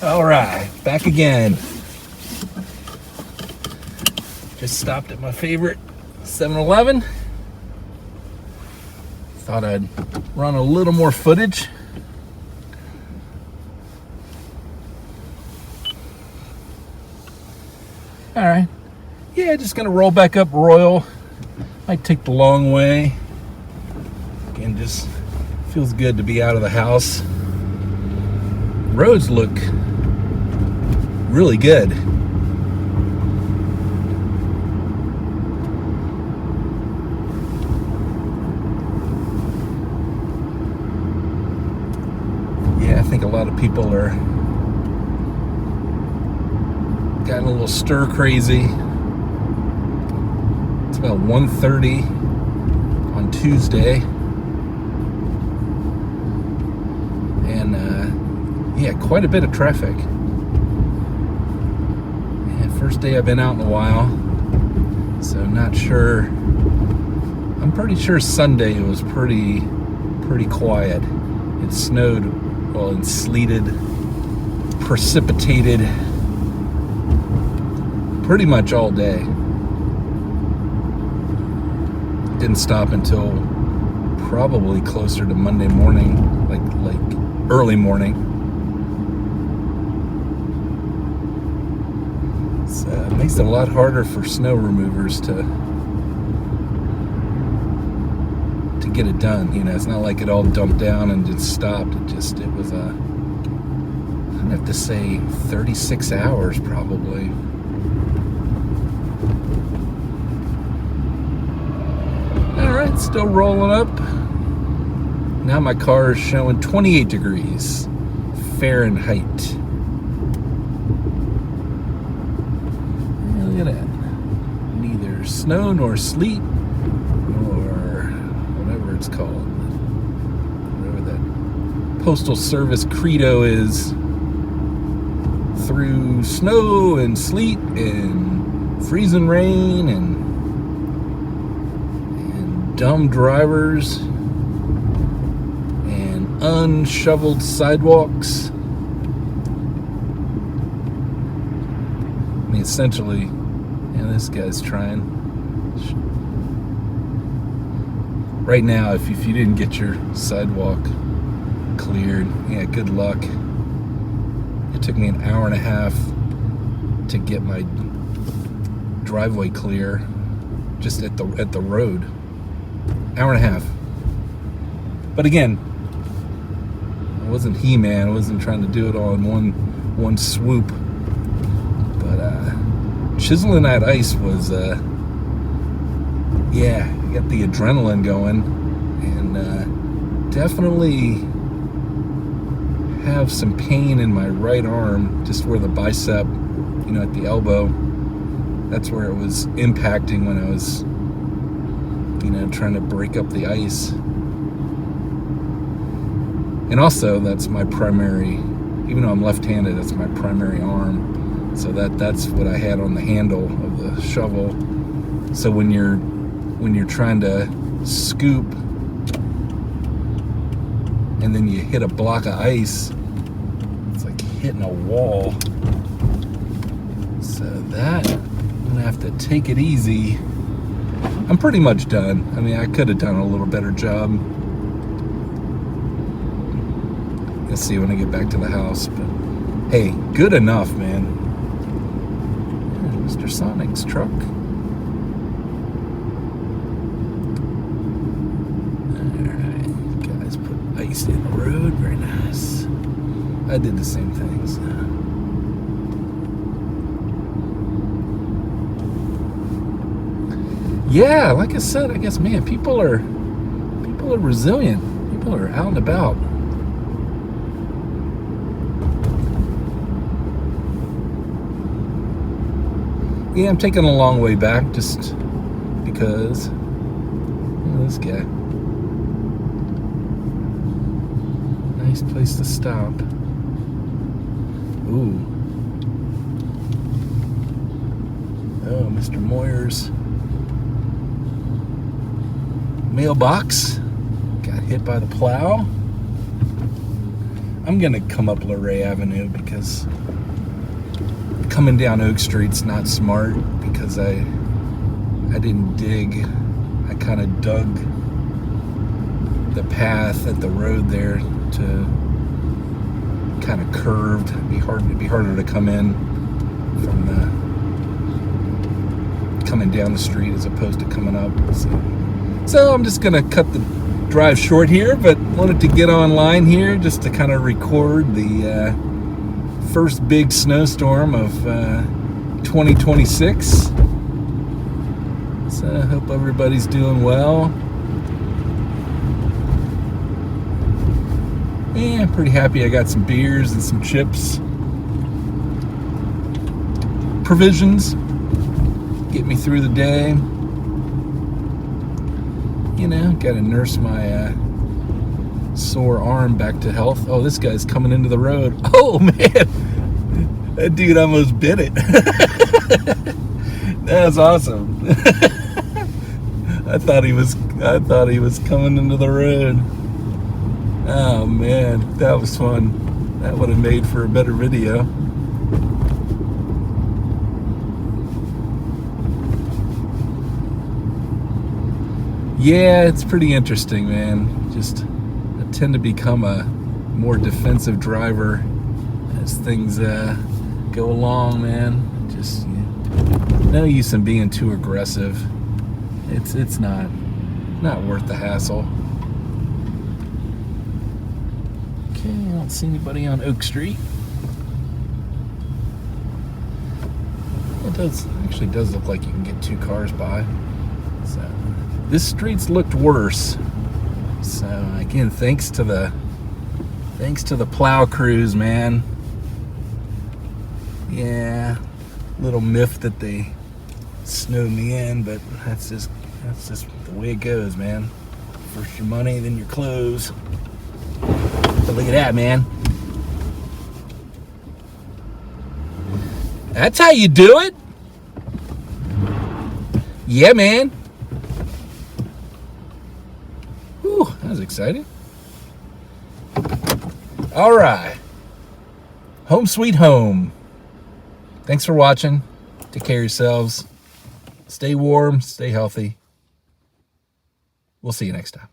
All right, back again. Just stopped at my favorite 7-Eleven. Thought I'd run a little more footage. All right. Yeah, just gonna roll back up Royal. Might take the long way. Again, just feels good to be out of the house. Roads look really good. Yeah, I think a lot of people are gotten a little stir crazy. It's about 1:30 on Tuesday. And yeah, quite a bit of traffic. And first day I've been out in a while, so not sure. I'm pretty sure Sunday was pretty quiet. It snowed, well, and sleeted, precipitated pretty much all day. Didn't stop until probably closer to Monday morning, like early morning. So it makes it a lot harder for snow removers to get it done. You know, it's not like it all dumped down and just stopped. It was I'd have to say 36 hours probably. All right, still rolling up. Now my car is showing 28 degrees Fahrenheit. Yeah, look at that. Neither snow nor sleet or whatever it's called. Whatever that Postal Service credo is. Through snow and sleet and freezing rain and dumb drivers and unshoveled sidewalks. I mean, essentially, yeah, this guy's trying. Right now, if you didn't get your sidewalk cleared, yeah, good luck. It took me an hour and a half to get my driveway clear just at the road. Hour and a half. But again, I wasn't He-Man. I wasn't trying to do it all in one swoop. But chiseling that ice was, yeah, got the adrenaline going, and definitely have some pain in my right arm, just where the bicep, you know, at the elbow. That's where it was impacting when I was, you know, trying to break up the ice. And also, that's my primary, even though I'm left-handed, that's my primary arm. So that's what I had on the handle of the shovel. So when you're trying to scoop and then you hit a block of ice, it's like hitting a wall. So that, I'm gonna have to take it easy. I'm pretty much done. I mean, I could have done a little better job. Let's see when I get back to the house. But hey, good enough, man. Mr. Sonic's truck. Alright, guys put ice in the road. Very nice. I did the same things. Yeah, like I said, I guess, man, people are resilient. People are out and about. Yeah, I'm taking a long way back just because, look at this guy. Nice place to stop. Ooh. Oh, Mr. Moyer's mailbox got hit by the plow. I'm gonna come up Luray Avenue because coming down Oak Street's not smart, because I didn't dig. I kind of dug the path at the road there to kind of curved. It'd be harder to come in from coming down the street as opposed to coming up. So I'm just gonna cut the drive short here, but wanted to get online here just to kind of record the first big snowstorm of 2026. So I hope everybody's doing well. Yeah, I'm pretty happy. I got some beers and some chips. Provisions. Get me through the day. You know, gotta nurse my sore arm back to health. Oh, this guy's coming into the road. Oh man, that dude almost bit it. That's awesome. I thought he was coming into the road. Oh man, that was fun. That would have made for a better video. Yeah, it's pretty interesting, man. Just I tend to become a more defensive driver as things go along, man. Just no use in being too aggressive. It's not worth the hassle. Okay, I don't see anybody on Oak Street. It actually does look like you can get 2 cars by. So this street's looked worse. So again, thanks to the plow crews, man. Yeah, little miffed that they snowed me in, but that's just the way it goes, man. First your money, then your clothes. But look at that, man. That's how you do it. Yeah, man. Whew, that was exciting. All right. Home sweet home. Thanks for watching. Take care of yourselves. Stay warm, stay healthy. We'll see you next time.